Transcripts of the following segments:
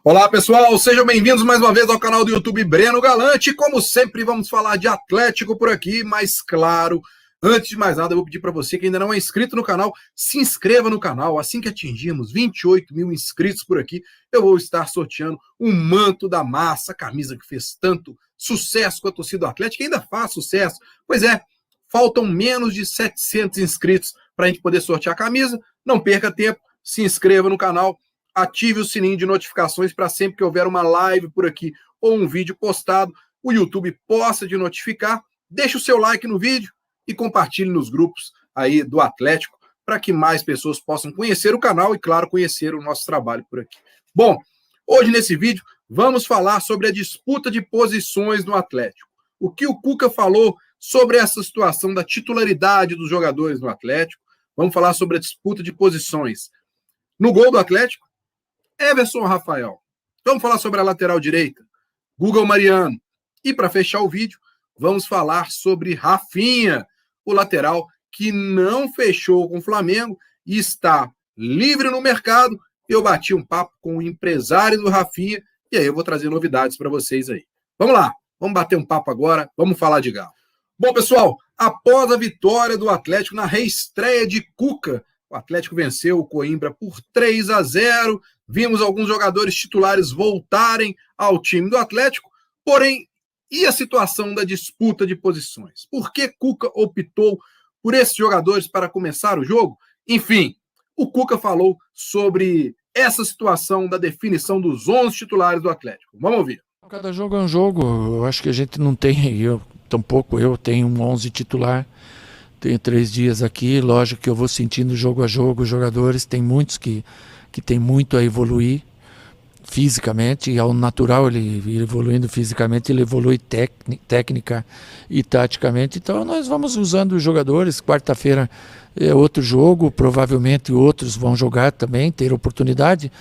Olá, pessoal, sejam bem-vindos mais uma vez ao canal do YouTube Breno Galante. Como sempre, vamos falar de Atlético por aqui, mas claro, antes de mais nada, eu vou pedir para você que ainda não é inscrito no canal, se inscreva no canal. Assim que atingirmos 28 mil inscritos por aqui, eu vou estar sorteando um manto da massa, camisa que fez tanto sucesso com a torcida do Atlético, e ainda faz sucesso. Pois é, faltam menos de 700 inscritos para a gente poder sortear a camisa. Não perca tempo, se inscreva no canal. Ative o sininho de notificações para sempre que houver uma live por aqui ou um vídeo postado, o YouTube possa te notificar. Deixe o seu like no vídeo e compartilhe nos grupos aí do Atlético para que mais pessoas possam conhecer o canal e, claro, conhecer o nosso trabalho por aqui. Bom, hoje nesse vídeo vamos falar sobre a disputa de posições no Atlético. O que o Cuca falou sobre essa situação da titularidade dos jogadores no Atlético. Vamos falar sobre a disputa de posições no gol do Atlético. Everson ou Rafael? Vamos falar sobre a lateral direita, Guga ou Mariano. E para fechar o vídeo, vamos falar sobre Rafinha, o lateral que não fechou com o Flamengo e está livre no mercado. Eu bati um papo com o empresário do Rafinha e aí eu vou trazer novidades para vocês aí. Vamos lá, vamos bater um papo agora, vamos falar de Galo. Bom, pessoal, após a vitória do Atlético na reestreia de Cuca, o Atlético venceu o Coimbra por 3-0. Vimos alguns jogadores titulares voltarem ao time do Atlético. Porém, e a situação da disputa de posições? Por que Cuca optou por esses jogadores para começar o jogo? Enfim, o Cuca falou sobre essa situação da definição dos 11 titulares do Atlético. Vamos ouvir. Cada jogo é um jogo. Eu acho que a gente não tem, tampouco eu tenho um 11 titular. Tenho 3 dias aqui, lógico que eu vou sentindo jogo a jogo os jogadores, tem muitos que tem muito a evoluir fisicamente, e ao natural ele ir evoluindo fisicamente, ele evolui técnica e taticamente, então nós vamos usando os jogadores. Quarta-feira é outro jogo, provavelmente outros vão jogar também, ter oportunidade,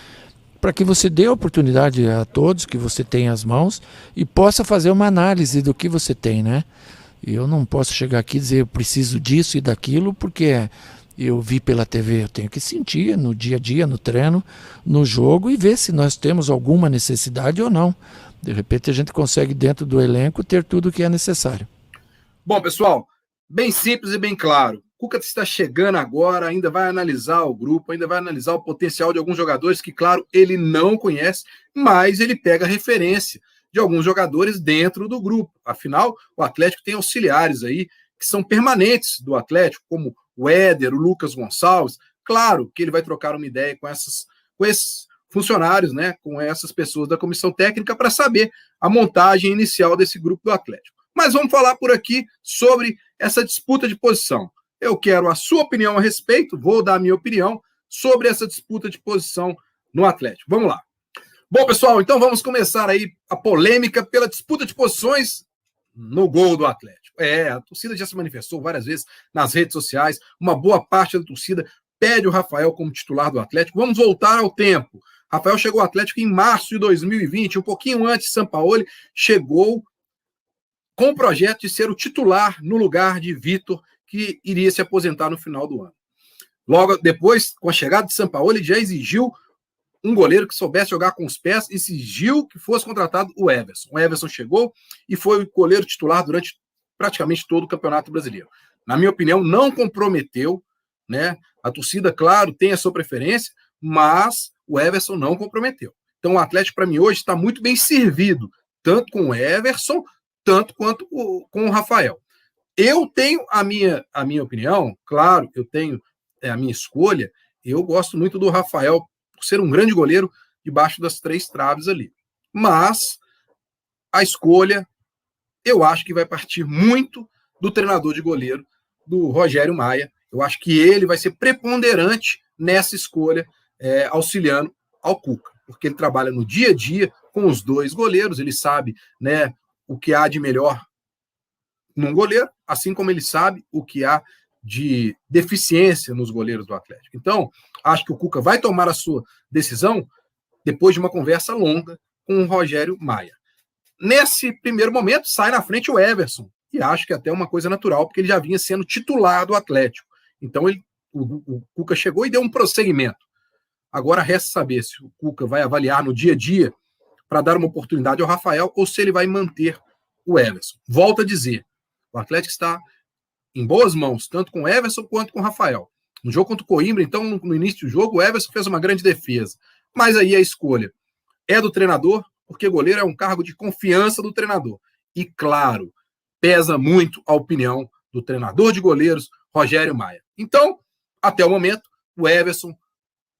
para que você dê oportunidade a todos que você tem às mãos e possa fazer uma análise do que você tem, né? Eu não posso chegar aqui e dizer eu preciso disso e daquilo, porque eu vi pela TV. Eu tenho que sentir no dia a dia, no treino, no jogo, e ver se nós temos alguma necessidade ou não. De repente a gente consegue, dentro do elenco, ter tudo o que é necessário. Bom, pessoal, bem simples e bem claro. O Cuca está chegando agora, ainda vai analisar o grupo, ainda vai analisar o potencial de alguns jogadores que, claro, ele não conhece, mas ele pega referência de alguns jogadores dentro do grupo. Afinal, o Atlético tem auxiliares aí que são permanentes do Atlético, como o Éder, o Lucas Gonçalves. Claro que ele vai trocar uma ideia com esses funcionários, né, com essas pessoas da comissão técnica para saber a montagem inicial desse grupo do Atlético. Mas vamos falar por aqui sobre essa disputa de posição. Eu quero a sua opinião a respeito, vou dar a minha opinião sobre essa disputa de posição no Atlético. Vamos lá. Bom, pessoal, então vamos começar aí a polêmica pela disputa de posições no gol do Atlético. A torcida já se manifestou várias vezes nas redes sociais, uma boa parte da torcida pede o Rafael como titular do Atlético. Vamos voltar ao tempo. Rafael chegou ao Atlético em março de 2020, um pouquinho antes de Sampaoli, chegou com o projeto de ser o titular no lugar de Vitor, que iria se aposentar no final do ano. Logo depois, com a chegada de Sampaoli, ele já exigiu um goleiro que soubesse jogar com os pés, e exigiu que fosse contratado o Everson. O Everson chegou e foi o goleiro titular durante praticamente todo o Campeonato Brasileiro. Na minha opinião, não comprometeu, né? A torcida, claro, tem a sua preferência, mas o Everson não comprometeu. Então o Atlético, para mim, hoje está muito bem servido, tanto com o Everson, tanto quanto com o Rafael. Eu tenho a minha opinião, claro, eu tenho a minha escolha. Eu gosto muito do Rafael, por ser um grande goleiro debaixo das 3 traves ali. Mas a escolha, eu acho que vai partir muito do treinador de goleiro, do Rogério Maia. Eu acho que ele vai ser preponderante nessa escolha, auxiliando ao Cuca, porque ele trabalha no dia a dia com os 2 goleiros, ele sabe, né, o que há de melhor num goleiro, assim como ele sabe o que há de deficiência nos goleiros do Atlético. Então, acho que o Cuca vai tomar a sua decisão depois de uma conversa longa com o Rogério Maia. Nesse primeiro momento, sai na frente o Everson, e acho que é até uma coisa natural, porque ele já vinha sendo titular do Atlético. Então, o Cuca chegou e deu um prosseguimento. Agora resta saber se o Cuca vai avaliar no dia a dia para dar uma oportunidade ao Rafael ou se ele vai manter o Everson. Volto a dizer, o Atlético está em boas mãos, tanto com o Everson quanto com o Rafael. No jogo contra o Coimbra, então, no início do jogo, o Everson fez uma grande defesa. Mas aí a escolha é do treinador, porque goleiro é um cargo de confiança do treinador. E, claro, pesa muito a opinião do treinador de goleiros, Rogério Maia. Então, até o momento, o Everson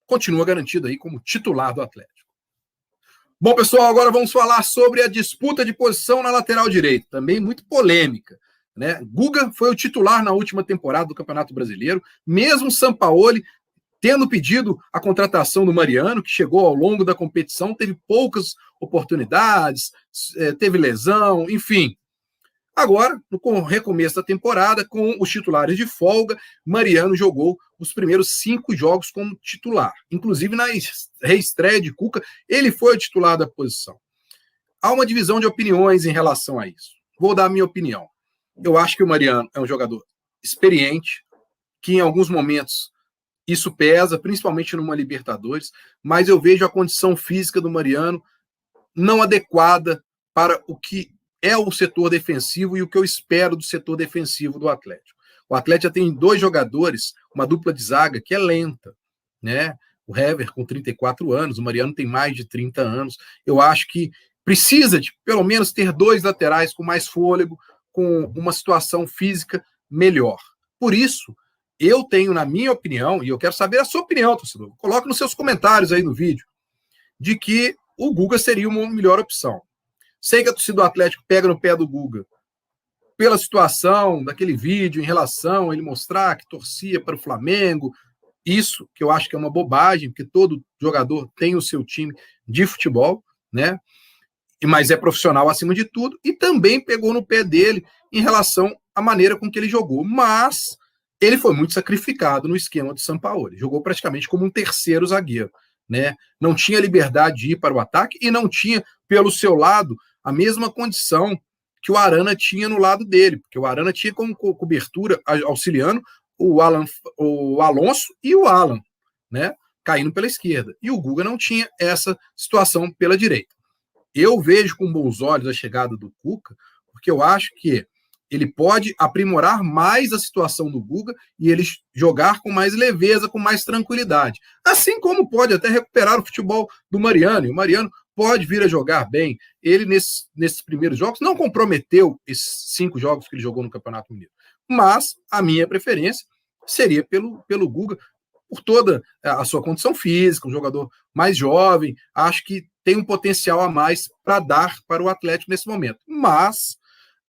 continua garantido aí como titular do Atlético. Bom, pessoal, agora vamos falar sobre a disputa de posição na lateral direita, também muito polêmica, né? Guga foi o titular na última temporada do Campeonato Brasileiro, mesmo o Sampaoli tendo pedido a contratação do Mariano, que chegou ao longo da competição, teve poucas oportunidades, teve lesão, enfim. Agora, no recomeço da temporada, com os titulares de folga, Mariano jogou os primeiros 5 jogos como titular. Inclusive, na reestreia de Cuca, ele foi o titular da posição. Há uma divisão de opiniões em relação a isso. Vou dar a minha opinião. Eu acho que o Mariano é um jogador experiente, que em alguns momentos isso pesa, principalmente numa Libertadores, mas eu vejo a condição física do Mariano não adequada para o que é o setor defensivo e o que eu espero do setor defensivo do Atlético. O Atlético já tem 2 jogadores, uma dupla de zaga que é lenta, né? O Hever com 34 anos, o Mariano tem mais de 30 anos. Eu acho que precisa de, pelo menos, ter 2 laterais com mais fôlego, com uma situação física melhor. Por isso, eu tenho, na minha opinião, e eu quero saber a sua opinião, torcedor, coloque nos seus comentários aí no vídeo, de que o Guga seria uma melhor opção. Sei que a torcida do Atlético pega no pé do Guga pela situação daquele vídeo em relação a ele mostrar que torcia para o Flamengo. Isso que eu acho que é uma bobagem, porque todo jogador tem o seu time de futebol, né? Mas é profissional acima de tudo, e também pegou no pé dele em relação à maneira com que ele jogou. Mas ele foi muito sacrificado no esquema do Sampaoli. Jogou praticamente como um terceiro zagueiro, né? Não tinha liberdade de ir para o ataque e não tinha, pelo seu lado, a mesma condição que o Arana tinha no lado dele, porque o Arana tinha como cobertura, auxiliando o Alonso e o Alan, né? Caindo pela esquerda. E o Guga não tinha essa situação pela direita. Eu vejo com bons olhos a chegada do Cuca, porque eu acho que ele pode aprimorar mais a situação do Guga e ele jogar com mais leveza, com mais tranquilidade. Assim como pode até recuperar o futebol do Mariano. E o Mariano pode vir a jogar bem. Ele, nesses primeiros jogos, não comprometeu esses 5 jogos que ele jogou no Campeonato Mineiro. Mas a minha preferência seria pelo Guga, por toda a sua condição física, um jogador mais jovem. Acho que tem um potencial a mais para dar para o Atlético nesse momento. Mas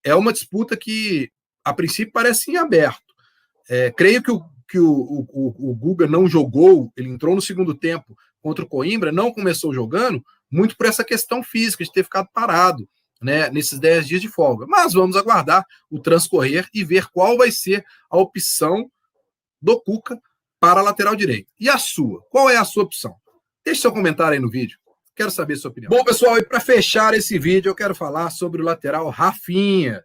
é uma disputa que, a princípio, parece em aberto. Creio que o Guga não jogou, ele entrou no segundo tempo contra o Coimbra, não começou jogando, muito por essa questão física, de ter ficado parado, né, nesses 10 dias de folga. Mas vamos aguardar o transcorrer e ver qual vai ser a opção do Cuca para a lateral direita. E a sua? Qual é a sua opção? Deixe seu comentário aí no vídeo. Quero saber a sua opinião. Bom, pessoal, e para fechar esse vídeo, eu quero falar sobre o lateral Rafinha.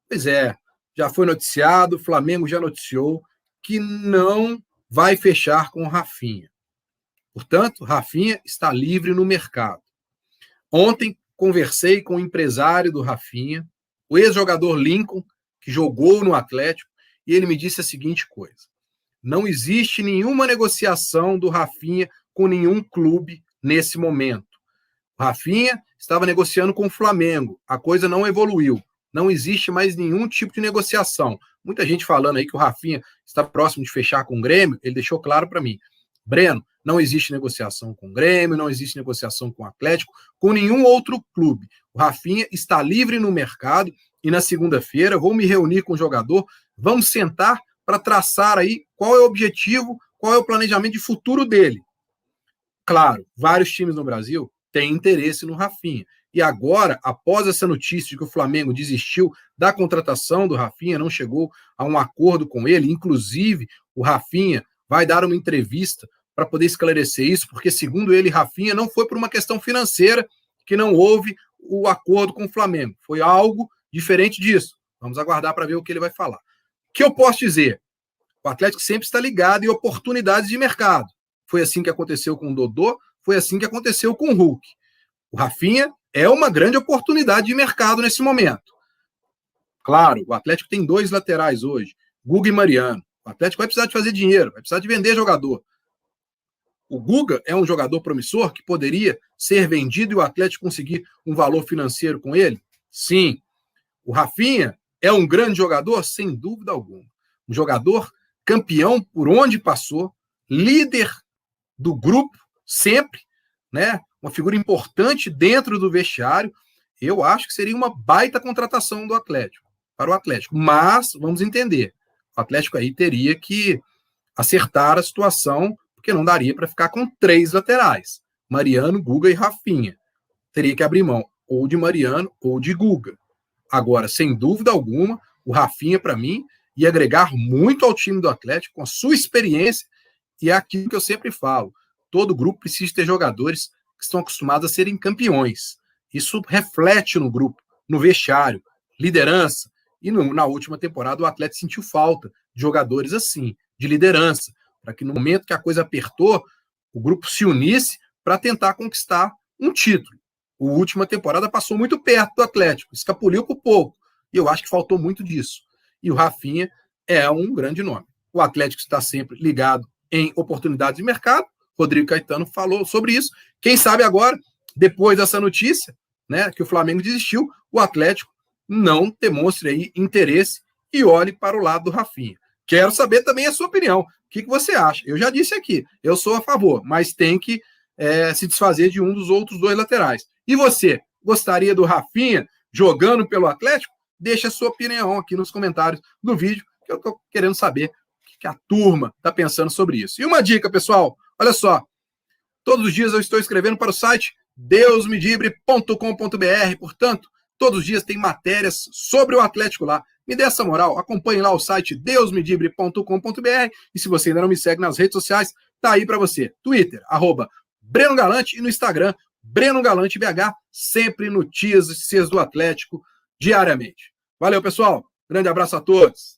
Pois é, já foi noticiado, o Flamengo já noticiou que não vai fechar com o Rafinha. Portanto, Rafinha está livre no mercado. Ontem, conversei com o empresário do Rafinha, o ex-jogador Lincoln, que jogou no Atlético, e ele me disse a seguinte coisa: não existe nenhuma negociação do Rafinha com nenhum clube nesse momento. O Rafinha estava negociando com o Flamengo, a coisa não evoluiu. Não existe mais nenhum tipo de negociação. Muita gente falando aí que o Rafinha está próximo de fechar com o Grêmio, ele deixou claro para mim: Breno, não existe negociação com o Grêmio, não existe negociação com o Atlético, com nenhum outro clube. O Rafinha está livre no mercado e na segunda-feira vou me reunir com o jogador, vamos sentar para traçar aí qual é o objetivo, qual é o planejamento de futuro dele. Claro, vários times no Brasil têm interesse no Rafinha. E agora, após essa notícia de que o Flamengo desistiu da contratação do Rafinha, não chegou a um acordo com ele, inclusive o Rafinha vai dar uma entrevista para poder esclarecer isso, porque segundo ele, Rafinha não foi por uma questão financeira que não houve o acordo com o Flamengo. Foi algo diferente disso. Vamos aguardar para ver o que ele vai falar. O que eu posso dizer? O Atlético sempre está ligado em oportunidades de mercado. foi assim que aconteceu com o Dodô, foi assim que aconteceu com o Hulk. O Rafinha é uma grande oportunidade de mercado nesse momento. Claro, o Atlético tem 2 laterais hoje, Guga e Mariano. O Atlético vai precisar de fazer dinheiro, vai precisar de vender jogador. O Guga é um jogador promissor que poderia ser vendido e o Atlético conseguir um valor financeiro com ele? Sim. O Rafinha é um grande jogador? Sem dúvida alguma. Um jogador campeão por onde passou, líder do grupo sempre, né? Uma figura importante dentro do vestiário. Eu acho que seria uma baita contratação do Atlético, para o Atlético. Mas, vamos entender, o Atlético aí teria que acertar a situação, porque não daria para ficar com 3 laterais, Mariano, Guga e Rafinha. Teria que abrir mão ou de Mariano ou de Guga. Agora, sem dúvida alguma, o Rafinha, para mim, ia agregar muito ao time do Atlético, com a sua experiência, e é aquilo que eu sempre falo, todo grupo precisa ter jogadores que estão acostumados a serem campeões. Isso reflete no grupo, no vestiário, liderança, e na última temporada o Atlético sentiu falta de jogadores assim, de liderança, para que no momento que a coisa apertou, o grupo se unisse para tentar conquistar um título. A última temporada passou muito perto do Atlético, escapuliu por pouco, e eu acho que faltou muito disso. E o Rafinha é um grande nome. O Atlético está sempre ligado em oportunidades de mercado, Rodrigo Caetano falou sobre isso. Quem sabe agora, depois dessa notícia, né, que o Flamengo desistiu, o Atlético não demonstre aí interesse e olhe para o lado do Rafinha. Quero saber também a sua opinião. O que você acha? Eu já disse aqui, eu sou a favor, mas tem que se desfazer de um dos outros 2 laterais. E você, gostaria do Rafinha jogando pelo Atlético? Deixa a sua opinião aqui nos comentários do vídeo, que eu estou querendo saber o que a turma está pensando sobre isso. E uma dica, pessoal, olha só, todos os dias eu estou escrevendo para o site deusmedibre.com.br, portanto, todos os dias tem matérias sobre o Atlético lá. Me dê essa moral, acompanhe lá o site deusmedibre.com.br e se você ainda não me segue nas redes sociais, tá aí para você. Twitter, @Breno Galante e no Instagram, Breno Galante BH, sempre notícias do Atlético diariamente. Valeu, pessoal. Grande abraço a todos.